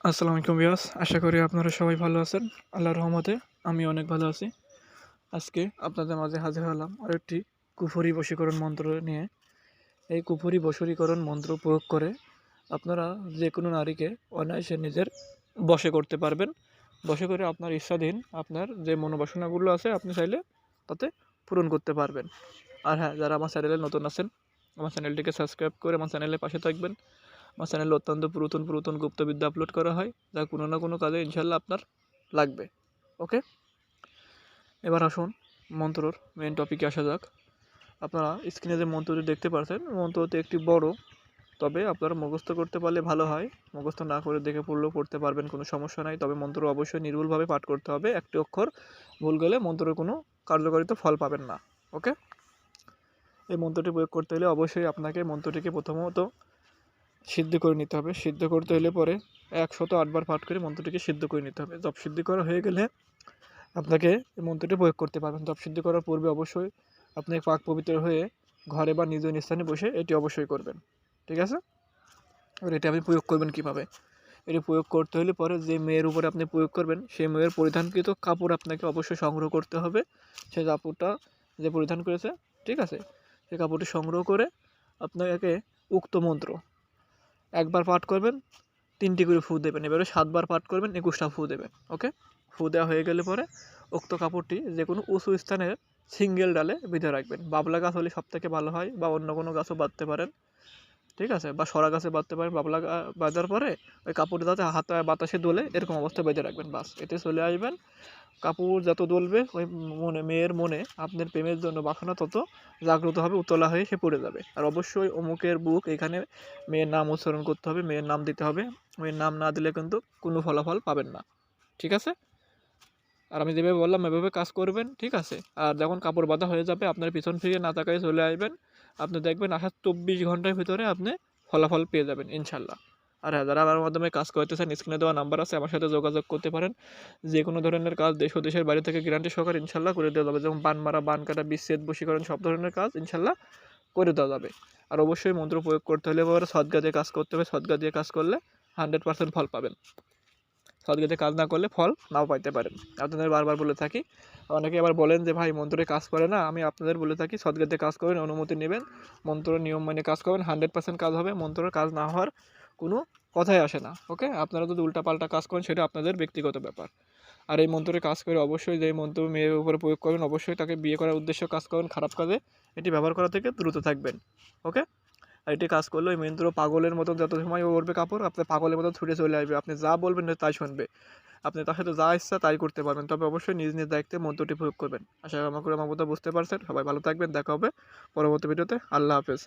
আসসালামু আলাইকুম ভিউয়ার্স, আশা করি আপনারা সবাই ভালো আছেন। আল্লাহর রহমতে আমি অনেক ভালো আছি। আজকে আপনাদের মাঝে হাজির হলাম আরেকটি কুফরি বশীকরণ মন্ত্র নিয়ে। এই কুফরি বশীকরণ মন্ত্র প্রয়োগ করে আপনারা যে কোনো নারীকে অনায়াসে নিজের বশে করতে পারবেন। বশে করে আপনার ইচ্ছাধীন আপনার যে মনোবাসনাগুলো আছে আপনি চাইলে তাতে পূরণ করতে পারবেন। আর হ্যাঁ, যারা আমার চ্যানেলে নতুন আছেন, আমার চ্যানেলটিকে সাবস্ক্রাইব করে আমার চ্যানেলের পাশে থাকবেন। আমার চ্যানেলে অত্যন্ত পুরাতন গুপ্তবিদ্যা আপলোড করা হয়, যা কোনো না কোনো কাজে ইনশাল্লাহ আপনার লাগবে। ওকে, এবার আসুন মন্ত্রর মেন টপিকে আসা যাক। আপনারা স্ক্রিনে যে মন্ত্রটি দেখতে পাচ্ছেন, মন্ত্রটি একটি বড়, তবে আপনারা মুখস্থ করতে পারলে ভালো হয়। মুখস্থ না করে দেখে পড়লেও পড়তে পারবেন, কোনো সমস্যা নাই। তবে মন্ত্র অবশ্যই নির্ভুলভাবে পাঠ করতে হবে। একটি অক্ষর ভুল গেলে মন্ত্রের কোনো কার্যকারিতা ফল পাবেন না। ওকে, এই মন্ত্রটি প্রয়োগ করতে হলে অবশ্যই আপনাকে মন্ত্রটিকে প্রথমত সিদ্ধ করে নিতে হবে। সিদ্ধ করতে হলে পরে 108 বার পাঠ করে মন্ত্রটিকে সিদ্ধ করে নিতে হবে। জপ সিদ্ধি করা হয়ে গেলে আপনাকে এই মন্ত্রটি প্রয়োগ করতে পারবেন। জপ সিদ্ধি করার পূর্বে অবশ্যই আপনি পাক পবিত্র হয়ে ঘরে বা নিজ স্থানে বসে এটি অবশ্যই করবেন। ঠিক আছে? এবার এটি আপনি প্রয়োগ করবেন কীভাবে? এটি প্রয়োগ করতে হলে পরে যে মেয়ের উপরে আপনি প্রয়োগ করবেন সেই মেয়ের পরিধানকৃত কাপড় আপনাকে অবশ্যই সংগ্রহ করতে হবে। সেই কাপড়টা যে পরিধান করেছে, ঠিক আছে, সেই কাপড়টি সংগ্রহ করে আপনাকে উক্ত মন্ত্র একবার পাঠ করবেন, 3টি করে ফু দেবেন। এবারে 7 বার পাঠ করবেন, 21টা ফু দেবেন। ওকে, ফু দেওয়া হয়ে গেলে পরে উক্ত কাপড়টি যে কোনো উঁচু স্থানে সিঙ্গেল ডালে বেঁধে রাখবেন। বাবলা গাছ হলে সবথেকে ভালো হয়, বা অন্য কোনো গাছও বাঁধতে পারেন। ঠিক আছে, বা সরা গাছে বাঁধতে পারেন। বাবলা বাঁধার পরে ওই কাপড়টা যাতে হাতে বাতাসে দোলে এরকম অবস্থায় বেঁধে রাখবেন। বাস, এতে চলে আসবেন। কাপড় যত দোলবে ওই মেয়ের মনে আপনার প্রেমের জন্য বাসনা তত জাগ্রত হবে, উতলা হয়ে সে পড়ে যাবে। আর অবশ্যই অমুকের বুক, এখানে মেয়ের নাম উচ্চারণ করতে হবে, মেয়ের নাম দিতে হবে। মেয়ের নাম না দিলে কিন্তু কোনো ফলাফল পাবেন না। ঠিক আছে? আর আমি যেভাবে বললাম এভাবে কাজ করবেন। ঠিক আছে? আর যখন কাপড় বাঁধা হয়ে যাবে আপনার পিছন ফিরে না তাকায় চলে আসবেন। আপনি দেখবেন আসার 24 ঘন্টার ভিতরে আপনি ফলাফল পেয়ে যাবেন ইনশাল্লাহ। আর হ্যাঁ, যারা আমার মাধ্যমে কাজ করতে চান, স্ক্রিনে দেওয়া নাম্বার আছে, আমার সাথে যোগাযোগ করতে পারেন। যে কোনো ধরনের কাজ দেশ ও দেশের বাইরে থেকে গ্যারান্টি সহকারে ইনশাল্লাহ করে দেওয়া যাবে। যেমন বান মারা, বান কাটা, বিচ্ছেদ, বশীকরণ সব ধরনের কাজ ইনশাল্লাহ করে দেওয়া যাবে। আর অবশ্যই মন্ত্র প্রয়োগ করতে হলে পরে সদগা দিয়ে কাজ করতে হবে। সদগা দিয়ে কাজ করলে 100% ফল পাবেন। সদগাতে কাজ না করলে ফল নাও পাইতে পারেন। আপনাদের বারবার বলে থাকি। অনেকে আবার বলেন যে ভাই মন্ত্রে কাজ করে না। আমি আপনাদের বলে থাকি সদগাতে কাজ করবেন, অনুমতি নেবেন, মন্ত্রের নিয়ম মেনে কাজ করবেন, 100% কাজ হবে। মন্ত্রের কাজ না হওয়ার কোনো কথাই আসে না। ওকে, আপনারা যদি উল্টাপাল্টা কাজ করেন সেটা আপনাদের ব্যক্তিগত ব্যাপার। আর এই মন্ত্রে কাজ করে অবশ্যই যে মন্ত্র মেয়ের উপরে প্রয়োগ করবেন, অবশ্যই তাকে বিয়ে করার উদ্দেশ্য কাজ করবেন। খারাপ কাজে এটি ব্যবহার করা থেকে দ্রুত থাকবেন। ওকে, আর এটি কাজ করলে ওই মন্ত্র পাগলের মতো যত সময় উড়বে কাপড়, আপনার পাগলের মতো ছুটে চলে আসবে। আপনি যা বলবেন তাই শুনবে। আপনি তার সাথে যা ইচ্ছা তাই করতে পারবেন। তবে অবশ্যই নিজ নিজ দায়িত্বে মন্ত্রটি প্রয়োগ করবেন। আশা করি আমার কথা বুঝতে পারছেন। সবাই ভালো থাকবেন। দেখা হবে পরবর্তী ভিডিওতে। আল্লাহ হাফেজ।